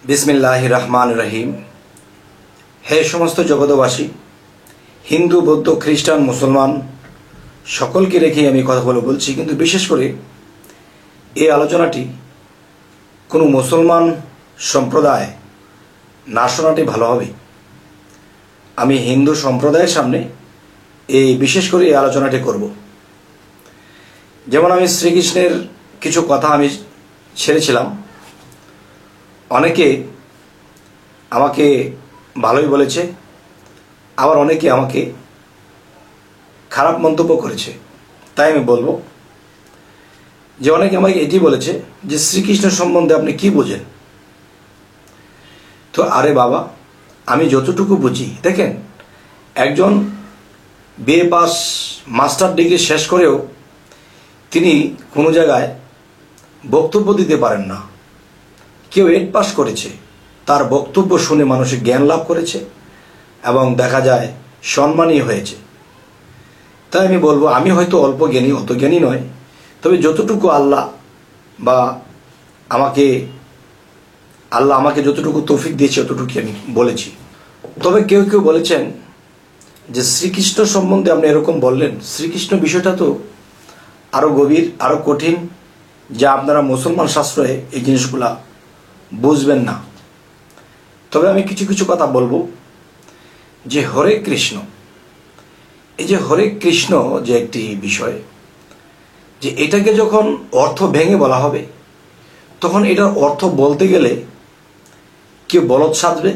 বিসমিল্লাহির রহমানির রহিম। হে সমস্ত জগতবাসী, হিন্দু, বৌদ্ধ, খ্রিস্টান, মুসলমান সকলকে রেখে আমি কথাগুলো বলছি, কিন্তু বিশেষ করে এই আলোচনাটি কোনো মুসলমান সম্প্রদায় না শোনাটি ভালো হবে। আমি হিন্দু সম্প্রদায়ের সামনে বিশেষ করে এই আলোচনাটি করব। যেমন আমি শ্রীকৃষ্ণের কিছু কথা আমি ছেড়েছিলাম, অনেকে আমাকে ভালোই বলেছে, আবার অনেকে আমাকে খারাপ মন্তব্য করেছে। তাই আমি বলবো যে অনেকে আমাকে এটি বলেছে যে শ্রীকৃষ্ণ সম্বন্ধে আপনি কি বোঝেন। তো আরে বাবা, আমি যতটুকু বুঝি, দেখেন, একজন বিএ পাস মাস্টার ডিগ্রি শেষ করেও তিনি কোনো জায়গায় বক্তব্য দিতে পারেন না। কেউ 8 পাস করেছে, তার বক্তব্য শুনে মানুষের জ্ঞান লাভ করেছে এবং দেখা যায় সম্মানী হয়েছে। তাই আমি বলবো, আমি হয়তো অল্প জ্ঞানী, অত জ্ঞানী নয়, তবে যতটুকু আল্লাহ আমাকে যতটুকু তৌফিক দিয়েছে ততটুকু আমি বলেছি। তবে কেউ কেউ বলেছেন যে শ্রীকৃষ্ণ সম্বন্ধে আপনি এরকম বললেন, শ্রীকৃষ্ণ বিষয়টা তো আরও গভীর, আরও কঠিন, যা আপনারা মুসলমান শাস্ত্রে এই জিনিসগুলা বুঝবেন না। তবে আমি কিছু কিছু কথা বলবো। যে হরে কৃষ্ণ, এই যে হরে কৃষ্ণ যে একটি বিষয়, যে এটাকে যখন অর্থ ভেঙে বলা হবে, তখন এটার অর্থ বলতে গেলে কেউ বলদ সাজবে,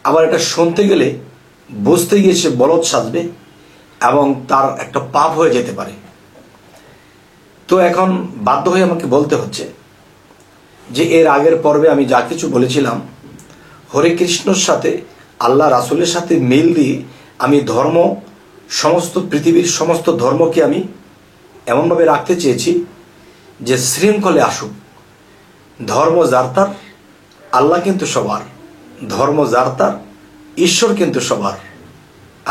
আবার এটা শুনতে গেলে বুঝতে গিয়ে সে বলদ সাজবে এবং তার একটা পাপ হয়ে যেতে পারে। তো এখন বাধ্য হয়ে আমাকে বলতে হচ্ছে যে এর আগের পর্বে আমি যা কিছু বলেছিলাম, হরে কৃষ্ণর সাথে আল্লাহ রাসূলের সাথে মিল দিয়ে আমি সমস্ত পৃথিবীর সমস্ত ধর্মকে আমি এমনভাবে রাখতে চেয়েছি যে শৃঙ্খলে আসুক। ধর্ম যার তার, আল্লাহ কিন্তু সবার, ধর্ম যার তার, ঈশ্বর কিন্তু সবার।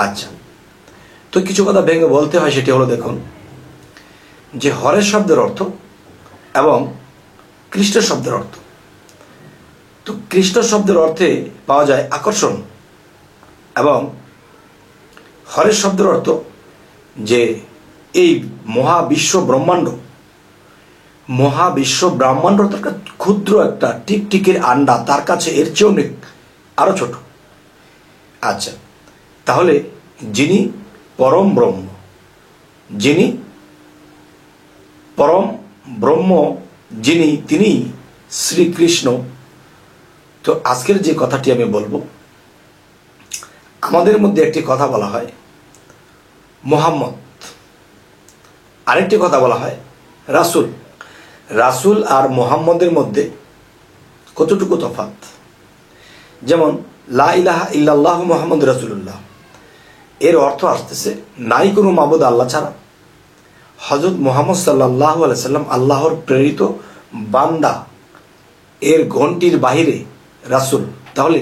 আচ্ছা, তো কিছু কথা ভেঙে বলতে হয়। সেটি হলো, দেখুন, যে হরে শব্দের অর্থ এবং কৃষ্ণ শব্দের অর্থ। তো কৃষ্ণ শব্দের অর্থে পাওয়া যায় আকর্ষণ, এবং হরের শব্দের অর্থ যে এই মহাবিশ্ব ব্রহ্মাণ্ড একটা ক্ষুদ্র একটা টিকটিকির আন্ডা, তার কাছে এর চেয়ে অনেক আরো ছোট। আচ্ছা, তাহলে যিনি পরম ব্রহ্ম, তিনি শ্রীকৃষ্ণ। তো আজকের যে কথাটি আমি বলবো, আমাদের মধ্যে একটি কথা বলা হয় মোহাম্মদ, আরেকটি কথা বলা হয় রাসূল আর মোহাম্মদের মধ্যে কতটুকু তফাৎ। যেমন লা ইলাহা ইল্লাল্লাহ মুহাম্মাদুর রাসূলুল্লাহ, এর অর্থ আসতেছে নাই কোনো মাবুদ আল্লাহ ছাড়া, হযরত মুহাম্মদ সাল্লাল্লাহু আলাইহি সাল্লাম আল্লাহর প্রেরিত বান্দা, এর ঘণ্টির বাহিরে রাসূল। তাহলে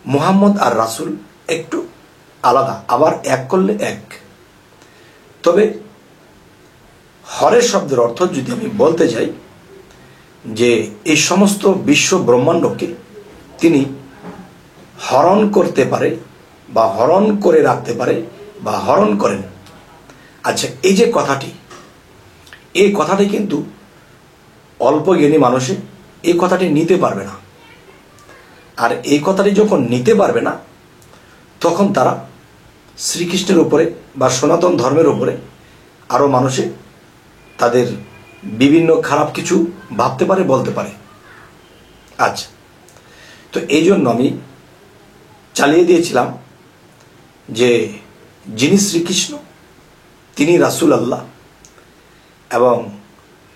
মুহাম্মদ আর রাসূল একটু আলাদা, আবার এক করলে এক। তবে হরের শব্দের অর্থ যদি আমি বলতে যাই, যে এই সমস্ত বিশ্ব ব্রহ্মাণ্ডকে তিনি হরণ করতে পারে, বা হরণ করে রাখতে পারে, বা হরণ করেন। আচ্ছা, এই যে কথাটি, এই কথাটি কিন্তু অল্প জ্ঞানী মানুষে এই কথাটি নিতে পারবে না। আর এই কথাটি যখন নিতে পারবে না, তখন তারা শ্রীকৃষ্ণের উপরে বা সনাতন ধর্মের উপরে আরও মানুষে তাদের বিভিন্ন খারাপ কিছু ভাবতে পারে, বলতে পারে। আচ্ছা, তো এই জন্য আমি চালিয়ে দিয়েছিলাম যে যিনি শ্রীকৃষ্ণ, তিনি রাসূল আল্লাহ, এবং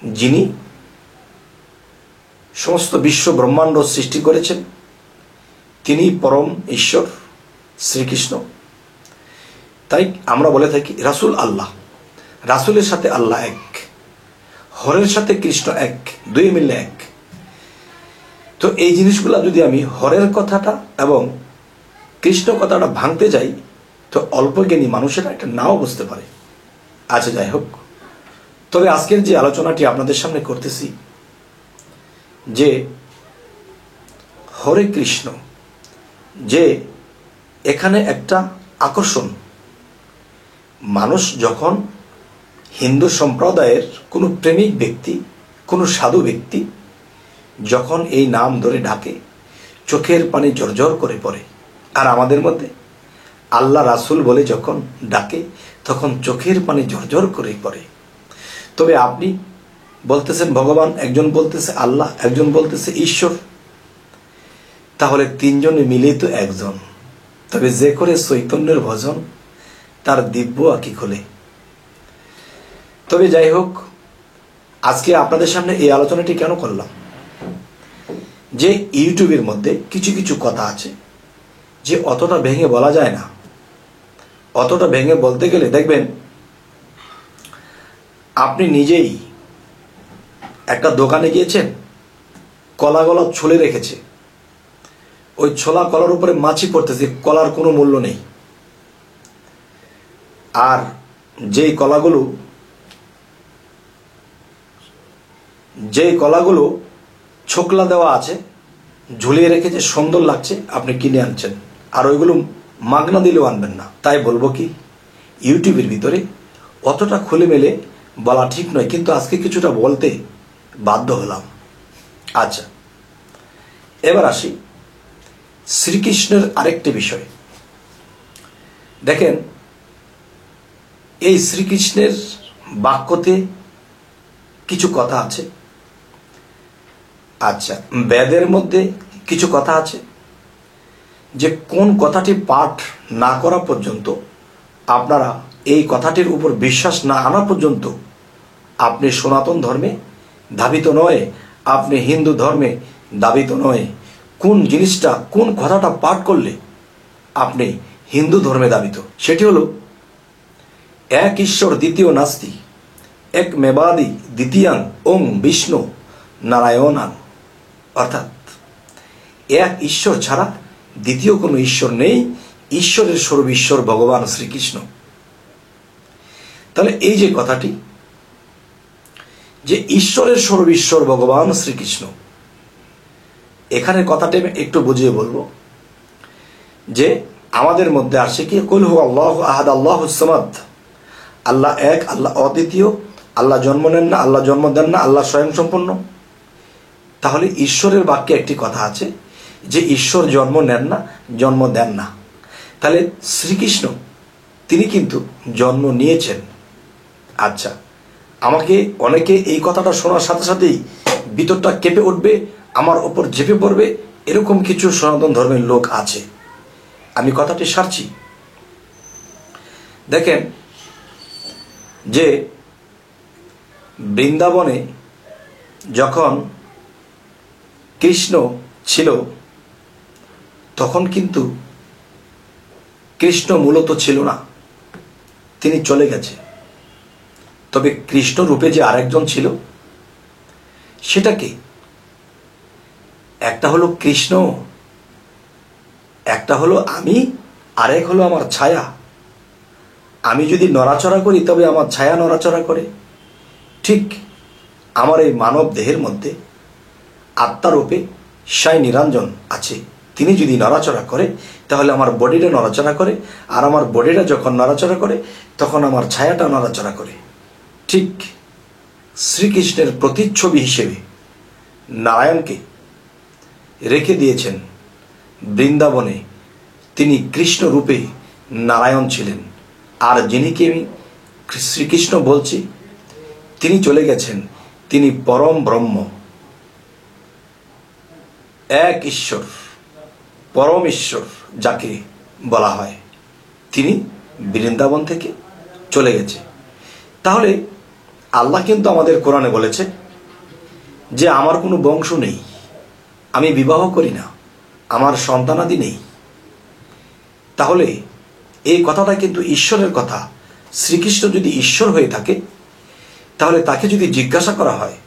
যিনি সমস্ত বিশ্ব ব্রহ্মাণ্ড সৃষ্টি করেছেন, তিনি পরম ঈশ্বর শ্রীকৃষ্ণ। তাই আমরা বলে থাকি রাসূল আল্লাহ, রাসূলের সাথে আল্লাহ এক, হরের সাথে কৃষ্ণ এক, দুই মিলে এক। তো এই জিনিসগুলা যদি আমি হরের কথাটা এবং কৃষ্ণ কথাটা ভাঙতে যাই, তো অল্প জ্ঞানী মানুষেরা এটা নাও বুঝতে পারে। আচ্ছা, যাই হোক, তবে আজকের যে আলোচনাটি আপনাদের সামনে করতেছি, যে হরে কৃষ্ণ, যে এখানে একটা আকর্ষণ, মানুষ যখন হিন্দু সম্প্রদায়ের কোনো প্রেমিক ব্যক্তি, কোনো সাধু ব্যক্তি যখন এই নাম ধরে ডাকে, চোখের পানি জর্জর করে পড়ে। আর আমাদের মধ্যে আল্লাহ রাসূল বলে যখন ডাকে, তখন চোখের পানি জর্জর করে পড়ে। তবে আপনি বলতেছেন ভগবান, একজন বলতেছে আল্লাহ, একজন বলতেছে ঈশ্বর, তাহলে তিনজনে মিলেই তো একজন। তবে যে করে চৈতন্যের ভজন, তার দিব্য আঁখি খোলে। তবে যাই হোক, আজকে আপনাদের সামনে এই আলোচনাটি কেন করলাম, যে ইউটিউবের মধ্যে কিছু কিছু কথা আছে যে অতটা ভেঙে বলা যায় না। অতটা ভেঙে বলতে গেলে দেখবেন আপনি নিজেই একটা দোকানে গিয়েছেন, কলাগুলো ছুলে রেখেছে, ওই ছোলা কলার উপরে মাছি পড়তেছে, কলার কোনো মূল্য নেই। আর যেই কলাগুলো ছোকলা দেওয়া আছে, ঝুলিয়ে রেখেছে, সুন্দর লাগছে, আপনি কিনে আনছেন, আর ওইগুলো মাগনা দিলেও আনবেন না। তাই বলবো কি, ইউটিউবের ভিতরে অতটা খুলে মেলে বলা ঠিক নয়, কিন্তু আজকে কিছুটা বলতে বাধ্য হলাম। আচ্ছা, এবার আসি শ্রীকৃষ্ণের আরেকটি বিষয়। দেখেন, এই শ্রীকৃষ্ণের বাক্যতে কিছু কথা আছে। আচ্ছা, বেদের মধ্যে কিছু কথা আছে যে কোন কথাটি পাঠ না করা পর্যন্ত, আপনারা এই কথাটির উপর বিশ্বাস না আনা পর্যন্ত আপনি সনাতন ধর্মে ধাবিত নয়, আপনি হিন্দু ধর্মে ধাবিত নয়। কোন জিনিসটা, কোন কথাটা পাঠ করলে আপনি হিন্দু ধর্মে ধাবিত, সেটি হলো এক ঈশ্বর দ্বিতীয় নাস্তি, এক মেবাদি দ্বিতীয়াং ওং বিষ্ণু নারায়ণাং। অর্থাৎ এক ঈশ্বর ছাড়া দ্বিতীয় কোনো ঈশ্বর নেই, ঈশ্বরের স্বরূপ ঈশ্বর ভগবান শ্রীকৃষ্ণ। তাহলে এই যে কথাটি, যে ঈশ্বরের স্বরূপ ঈশ্বর ভগবান শ্রীকৃষ্ণ, এখানে কথাটি আমি একটু বুঝিয়ে বলবো। যে আমাদের মধ্যে আসে কি, কুল হু আল্লাহু আহাদ আল্লাহুস সামাদ, আল্লাহ এক, আল্লাহ অদ্বিতীয়, আল্লাহ জন্ম নেন না, আল্লাহ জন্ম দেন না, আল্লাহ স্বয়ং সম্পন্ন। তাহলে ঈশ্বরের বাক্যে একটি কথা আছে যে ঈশ্বর জন্ম নেন না, জন্ম দেন না। তাহলে শ্রীকৃষ্ণ তিনি কিন্তু জন্ম নিয়েছেন। আচ্ছা, আমাকে অনেকে এই কথাটা শোনার সাথে সাথেই ভিতরটা কেঁপে উঠবে, আমার ওপর ঝেঁপে পড়বে, এরকম কিছু সনাতন ধর্মের লোক আছে। আমি কথাটি সারছি। দেখেন, যে বৃন্দাবনে যখন কৃষ্ণ ছিল, তখন কিন্তু কৃষ্ণ মূলত ছিল না, তিনি চলে গেছে। তবে কৃষ্ণ রূপে যে আরেকজন ছিল, সেটা কি? একটা হলো কৃষ্ণ, একটা হলো আমি, আরেক হলো আমার ছায়া। আমি যদি নড়াচড়া করি তবে আমার ছায়া নড়াচড়া করে। ঠিক আমার এই মানব দেহের মধ্যে আত্মারূপে সাই নিরঞ্জন আছে, তিনি যদি নড়াচড়া করে তাহলে আমার বডিটা নড়াচড়া করে, আর আমার বডিটা যখন নড়াচড়া করে তখন আমার ছায়াটা নড়াচড়া করে। ঠিক শ্রীকৃষ্ণের প্রতিচ্ছবি হিসেবে নারায়ণকে রেখে দিয়েছেন বৃন্দাবনে, তিনি কৃষ্ণ রূপে নারায়ণ ছিলেন। আর যিনিকে আমি শ্রীকৃষ্ণ বলছি, তিনি চলে গেছেন, তিনি পরম ব্রহ্ম, এক ঈশ্বর, পরম ঈশ্বর যাকে বলা হয়, তিনি বৃন্দাবন থেকে চলে গেছে। তাহলে আল্লাহ কিন্তু আমাদের কোরআনে বলেছে যে আমার কোনো বংশ নেই, আমি বিবাহ করি না, আমার সন্তানাদি নেই। তাহলে এই কথাটা কিন্তু ঈশ্বরের কথা। শ্রীকৃষ্ণ যদি ঈশ্বর হয়ে থাকে, তাহলে তাকে যদি জিজ্ঞাসা করা হয়,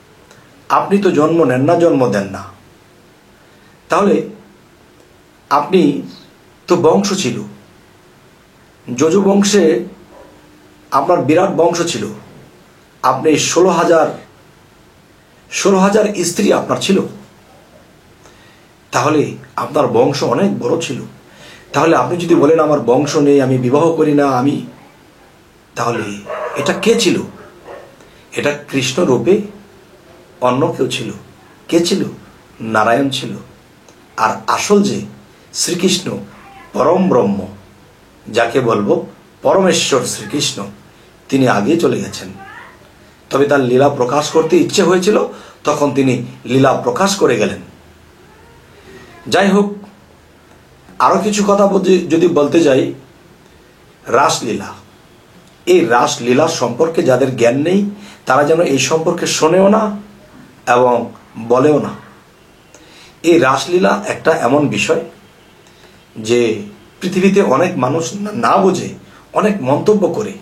আপনি তো জন্ম নেন না, জন্ম দেন না, তাহলে আপনি তো বংশ ছিল, যজু বংশে আপনার বিরাট বংশ ছিল, আপনি 16,000 স্ত্রী আপনার ছিল, তাহলে আপনার বংশ অনেক বড় ছিল। তাহলে আপনি যদি বলেন আমার বংশ নেই, আমি বিবাহ করি না, তাহলে এটা কে ছিল? এটা কৃষ্ণ রূপে অন্য কেউ ছিল। কে ছিল? নারায়ণ ছিল। আর আসল যে শ্রীকৃষ্ণ, পরম ব্রহ্ম, যাকে বলবো পরমেশ্বর শ্রীকৃষ্ণ, তিনি আগেই চলে গেছেন। তবে তার লীলা প্রকাশ করতে ইচ্ছে হয়েছিল, তখন তিনি লীলা প্রকাশ করে গেলেন। যাই হোক, আরো কিছু কথা যদি বলতে যাই, রাসলীলা, এই রাসলীলা সম্পর্কে যাদের জ্ঞান নেই তারা যেন এই সম্পর্কে শোনেও না এবং বলেও না। এই রাসলীলা একটা এমন বিষয় যে পৃথিবীতে অনেক মানুষ না বুঝে অনেক মন্তব্য করে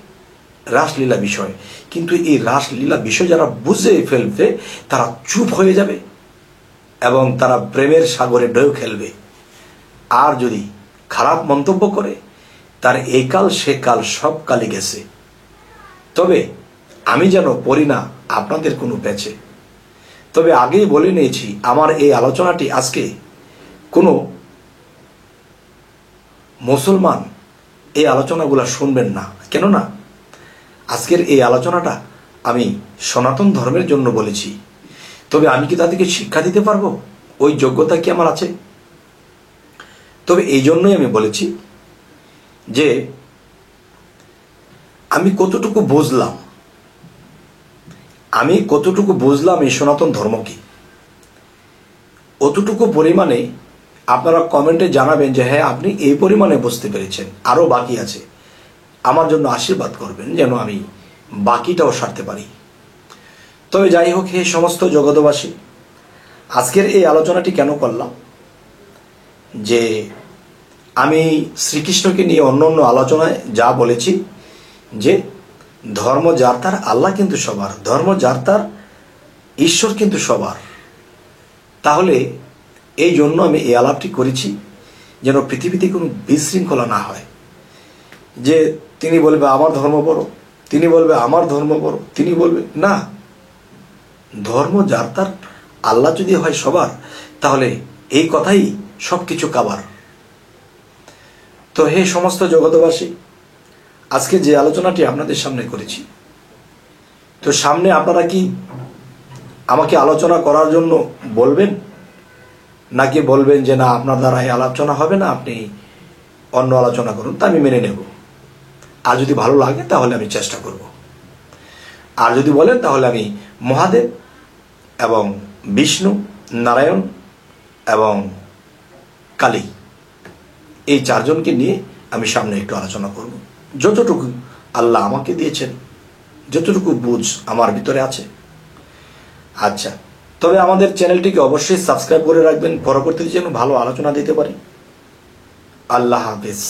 রাসলীলা বিষয়, কিন্তু এই রাসলীলা বিষয় যারা বুঝে ফেলবে তারা চুপ হয়ে যাবে এবং তারা প্রেমের সাগরে ঢেউ খেলবে। আর যদি খারাপ মন্তব্য করে তার এই কাল সে কাল সব কালই গেছে। তবে আমি যেন পড়ি না আপনাদের কোনো প্যাচে। তবে আগেই বলে নিয়েছি, আমার এই আলোচনাটি আজকে কোনো মুসলমান এই আলোচনাগুলো শুনবেন না, কেননা আজকের এই আলোচনাটা আমি সনাতন ধর্মের জন্য বলেছি। তবে আমি কি তাদেরকে শিক্ষা দিতে পারবো? ওই যোগ্যতা কি আমার আছে? তবে এই জন্যই আমি বলেছি যে আমি কতটুকু বুঝলাম এই সনাতন ধর্ম কি, অতটুকু পরিমাণে আপনারা কমেন্টে জানাবেন যে হ্যাঁ আপনি এই পরিমাণে বুঝতে পেরেছেন, আরো বাকি আছে। আমার জন্য আশীর্বাদ করবেন যেন আমি বাকিটাও সারতে পারি। তবে যাই হোক, হে সমস্ত জগতবাসী, আজকের এই আলোচনাটি কেন করলাম, যে আমি শ্রীকৃষ্ণকে নিয়ে অন্য অন্য আলোচনায় যা বলেছি যে ধর্ম যার তার, আল্লাহ কিন্তু সবার, ধর্ম যার তার, ঈশ্বর কিন্তু সবার। তাহলে এই জন্য আমি এই আলাপটি করেছি যেন পৃথিবীতে কোনো বিশৃঙ্খলা না হয়, যে তিনি বলবে আমার ধর্ম বড়, তিনি বলবে আমার ধর্ম বড়, তিনি বলবে না, ধর্ম যার তার, আল্লাহ যদি হয় সবার, তাহলে এই কথাই সবকিছু কাবার। তো হে সমস্ত জগতবাসী, আজকে যে আলোচনাটি আপনাদের সামনে করেছি, তো সামনে আপনারা কি আমাকে আলোচনা করার জন্য বলবেন, নাকি বলবেন যে না আপনার দ্বারা এই আলোচনা হবে না, আপনি অন্য আলোচনা করুন? তা আমি মেনে নেব। আর যদি ভালো লাগে তাহলে আমি চেষ্টা করব। আর যদি বলেন তাহলে আমি মহাদেব এবং বিষ্ণু, নারায়ণ এবং কালী, এই চারজনকে নিয়ে আমি সামনে একটু আলোচনা করব, যতটুকু আল্লাহ আমাকে দিয়েছেন, যতটুকু বুঝ আমার ভিতরে আছে। আচ্ছা, তবে আমাদের চ্যানেলটিকে অবশ্যই সাবস্ক্রাইব করে রাখবেন, পরবর্তীতে যেন ভালো আলোচনা দিতে পারি। আল্লাহ হাফেজ।